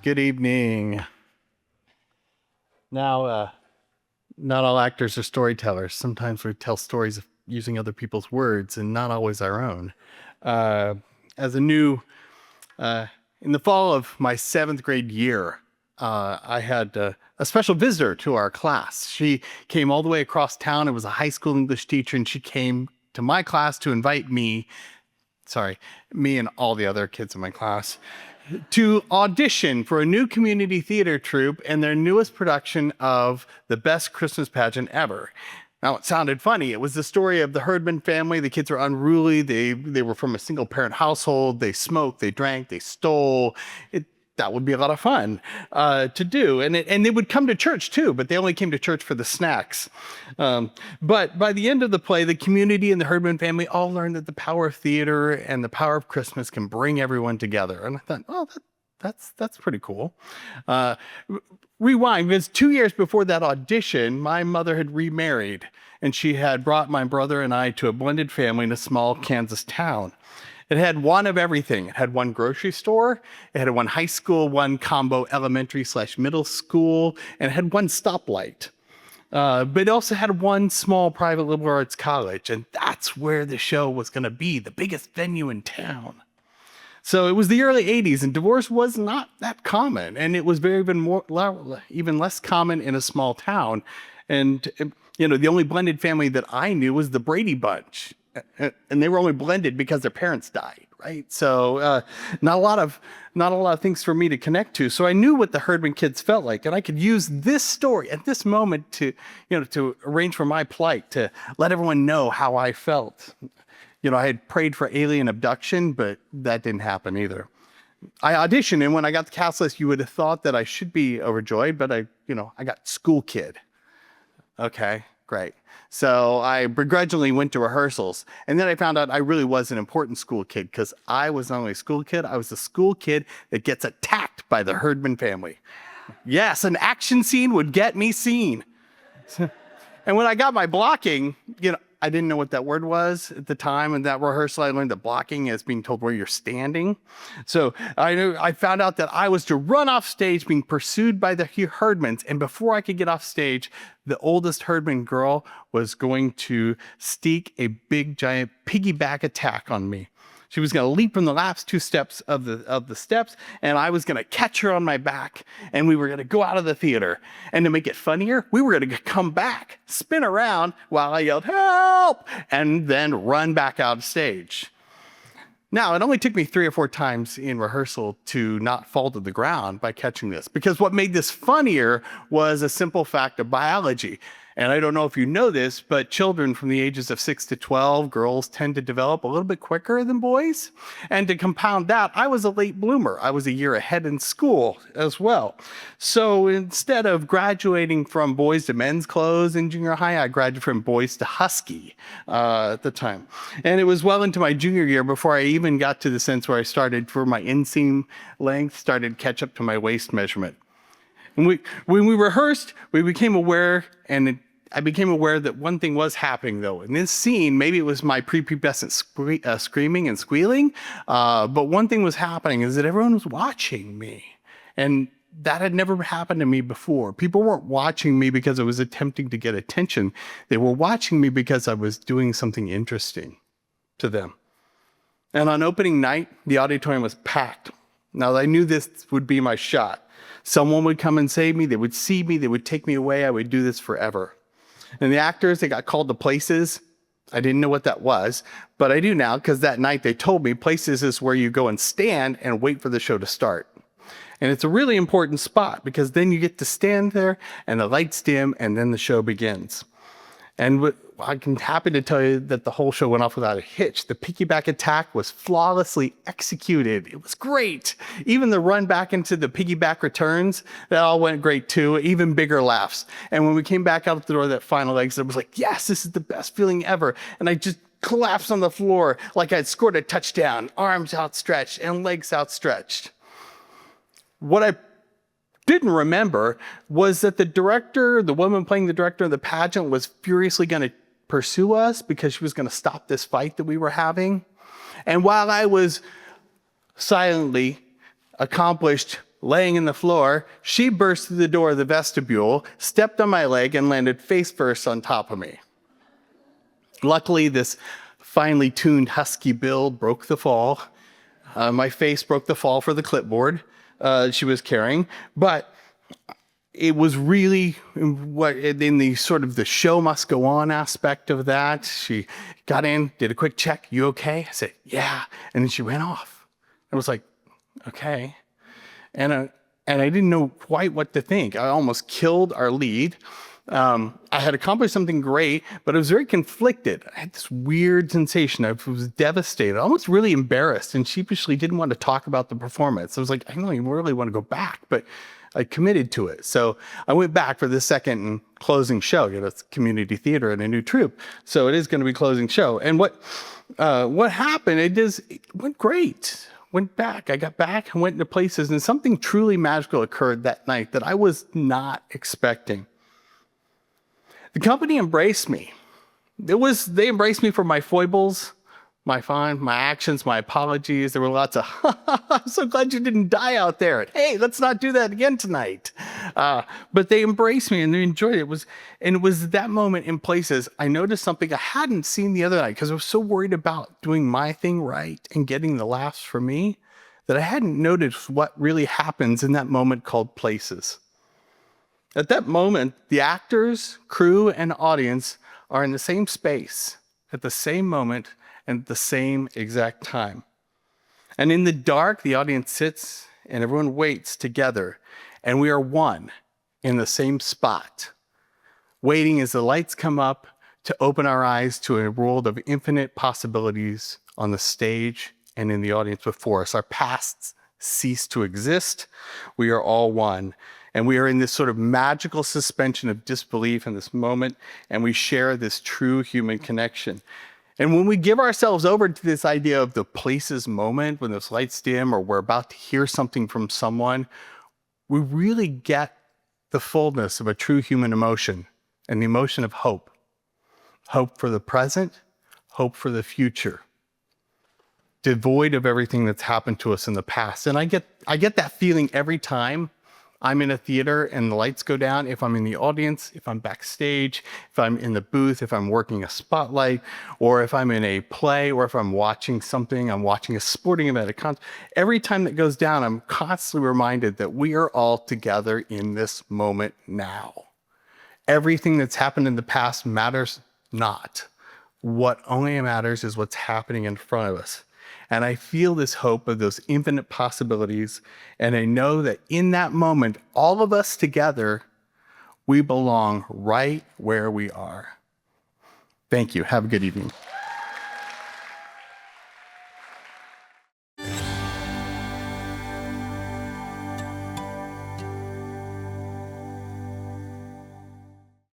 Good evening. Now, not all actors are storytellers. Sometimes we tell stories using other people's words and not always our own. Uh, as a new, in the fall of my seventh grade year, I had a special visitor to our class. She came all the way across town. It was a high school English teacher, and she came to my class to invite me and all the other kids in my class to audition for a new community theater troupe and their newest production of the best Christmas pageant ever. Now, it sounded funny. It was the story of the Herdman family. The kids were unruly. They were from a single parent household. They smoked, they drank, they stole. That would be a lot of fun to do. And they would come to church too, but they only came to church for the snacks. But by the end of the play, the community and the Herdman family all learned that the power of theater and the power of Christmas can bring everyone together. And I thought, well, that's pretty cool. Rewind, because 2 years before that audition, my mother had remarried, and she had brought my brother and I to a blended family in a small Kansas town. It had one of everything. It had one grocery store, it had one high school, one combo elementary/middle school, and it had one stoplight. But it also had one small private liberal arts college, and that's where the show was going to be, the biggest venue in town. So it was the early 80s, and divorce was not that common, and it was even less common in a small town. And the only blended family that I knew was the Brady Bunch, and they were only blended because their parents died, right? So not a lot of things for me to connect to. So I knew what the Herdman kids felt like, and I could use this story at this moment to arrange for my plight, to let everyone know how I felt. I had prayed for alien abduction, but that didn't happen either. I auditioned, and when I got the cast list, you would have thought that I should be overjoyed, but I got school kid. Okay, great. So I begrudgingly went to rehearsals, and then I found out I really was an important school kid, because I was not only a school kid, I was the school kid that gets attacked by the Herdman family. Yes, an action scene would get me seen. And when I got my blocking, I didn't know what that word was at the time. In that rehearsal, I learned that blocking is being told where you're standing. So I found out that I was to run off stage being pursued by the Herdmans. And before I could get off stage, the oldest Herdman girl was going to steak a big, giant piggyback attack on me. She was going to leap from the last two steps of the steps, and I was going to catch her on my back, and we were going to go out of the theater. And to make it funnier, we were going to come back, spin around while I yelled, "Help!" and then run back out of stage. Now, it only took me 3 or 4 times in rehearsal to not fall to the ground by catching this, because what made this funnier was a simple fact of biology. And I don't know if you know this, but children from the ages of 6 to 12, girls tend to develop a little bit quicker than boys. And to compound that, I was a late bloomer. I was a year ahead in school as well. So instead of graduating from boys to men's clothes in junior high, I graduated from boys to husky at the time. And it was well into my junior year before I even got to the sense where I started, for my inseam length, started to catch up to my waist measurement. And when we rehearsed, we became aware, and I became aware that one thing was happening, though. In this scene, maybe it was my prepubescent screaming and squealing, but one thing was happening is that everyone was watching me. And that had never happened to me before. People weren't watching me because I was attempting to get attention. They were watching me because I was doing something interesting to them. And on opening night, the auditorium was packed. Now, I knew this would be my shot. Someone would come and save me. They would see me. They would take me away. I would do this forever. And the actors, they got called to places. I didn't know what that was, but I do now, because that night they told me places is where you go and stand and wait for the show to start. And it's a really important spot, because then you get to stand there and the lights dim and then the show begins. And I can happy to tell you that the whole show went off without a hitch. The piggyback attack was flawlessly executed. It was great. Even the run back into the piggyback returns, that all went great too. Even bigger laughs. And when we came back out the door, that final exit, I was like, yes, this is the best feeling ever. And I just collapsed on the floor like I'd scored a touchdown, arms outstretched and legs outstretched. What I didn't remember was that the director, the woman playing the director of the pageant, was furiously going to pursue us because she was going to stop this fight that we were having. And while I was silently accomplished laying in the floor, she burst through the door of the vestibule, stepped on my leg, and landed face first on top of me. Luckily, this finely tuned husky build broke the fall. My face broke the fall for the clipboard she was carrying, but it was really what in the sort of the show must go on aspect of that. She got in, did a quick check. You okay? I said, yeah. And then she ran off. I was like, okay. And I didn't know quite what to think. I almost killed our lead. I had accomplished something great, but I was very conflicted. I had this weird sensation. I was devastated, almost really embarrassed, and sheepishly didn't want to talk about the performance. I was like, I don't even really want to go back, but I committed to it. So I went back for the second and closing show. It's community theater and a new troupe, so it is going to be closing show. And what happened? It went great. Went back. I got back and went into places, and something truly magical occurred that night that I was not expecting. The company embraced me. They embraced me for my foibles, my actions, my apologies. There were lots of, I'm so glad you didn't die out there. Hey, let's not do that again tonight. But they embraced me and they enjoyed it. It was that moment in places I noticed something I hadn't seen the other night because I was so worried about doing my thing right and getting the laughs for me that I hadn't noticed what really happens in that moment called places. At that moment, the actors, crew, and audience are in the same space at the same moment and at the same exact time. And in the dark, the audience sits and everyone waits together, and we are one in the same spot, waiting as the lights come up to open our eyes to a world of infinite possibilities on the stage and in the audience before us. Our pasts cease to exist. We are all one. And we are in this sort of magical suspension of disbelief in this moment, and we share this true human connection. And when we give ourselves over to this idea of the places moment, when those lights dim or we're about to hear something from someone, we really get the fullness of a true human emotion and the emotion of hope. Hope for the present, hope for the future, devoid of everything that's happened to us in the past. And I get that feeling every time I'm in a theater and the lights go down, if I'm in the audience, if I'm backstage, if I'm in the booth, if I'm working a spotlight, or if I'm in a play, or if I'm watching something, I'm watching a sporting event, a concert. Every time that goes down, I'm constantly reminded that we are all together in this moment now. Everything that's happened in the past matters not. What only matters is what's happening in front of us. And I feel this hope of those infinite possibilities. And I know that in that moment, all of us together, we belong right where we are. Thank you. Have a good evening.